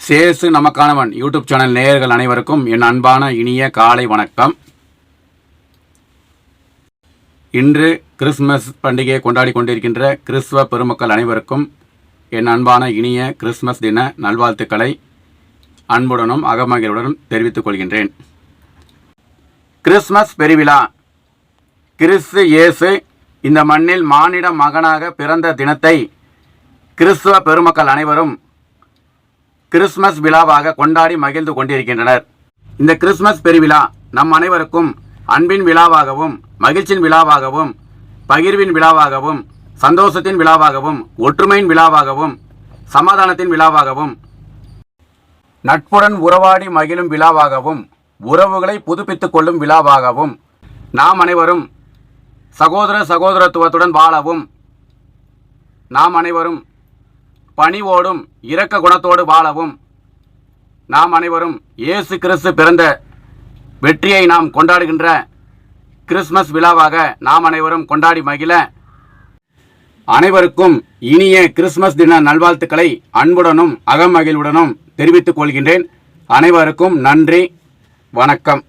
சேசு நமக்கானவன் YouTube channel நேயர்கள் அனைவருக்கும் என் அன்பான இனிய காலை வணக்கம். இன்று கிறிஸ்துமஸ் பண்டிகையை கொண்டாடி கொண்டிருக்கின்ற கிறிஸ்துவ பெருமக்கள் அனைவருக்கும் என் அன்பான இனிய கிறிஸ்துமஸ் தின நல்வாழ்த்துக்களை அன்புடனும் அகமகிழ்வுடனும் தெரிவித்துக் கொள்கின்றேன். கிறிஸ்துமஸ் பெருவிழா கிறிஸ்து இயேசு இந்த மண்ணில் மானிட மகனாக பிறந்த தினத்தை கிறிஸ்துவ பெருமக்கள் அனைவரும் கிறிஸ்துமஸ் விழாவாக கொண்டாடி மகிழ்ந்து கொண்டிருக்கின்றனர். இந்த கிறிஸ்துமஸ் பெருவிழா நம் அனைவருக்கும் அன்பின் விழாவாகவும், மகிழ்ச்சியின் விழாவாகவும், பகிர்வின் விழாவாகவும், சந்தோஷத்தின் விழாவாகவும், ஒற்றுமையின் விழாவாகவும், சமாதானத்தின் விழாவாகவும், நட்புடன் உறவாடி மகிழும் விழாவாகவும், உறவுகளை புதுப்பித்துக் கொள்ளும் விழாவாகவும், நாம் அனைவரும் சகோதர சகோதரத்துவத்துடன் வாழவும், நாம் அனைவரும் பணிவோடும் இரக்க குணத்தோடு வாழவும், நாம் அனைவரும் இயேசு கிறிஸ்து பிறந்த வெற்றியை நாம் கொண்டாடுகின்ற கிறிஸ்துமஸ் விழாவாக நாம் அனைவரும் கொண்டாடி மகிழ அனைவருக்கும் இனிய கிறிஸ்துமஸ் தின நல்வாழ்த்துக்களை அன்புடனும் அகமகிழ்வுடனும் தெரிவித்துக் கொள்கின்றேன். அனைவருக்கும் நன்றி, வணக்கம்.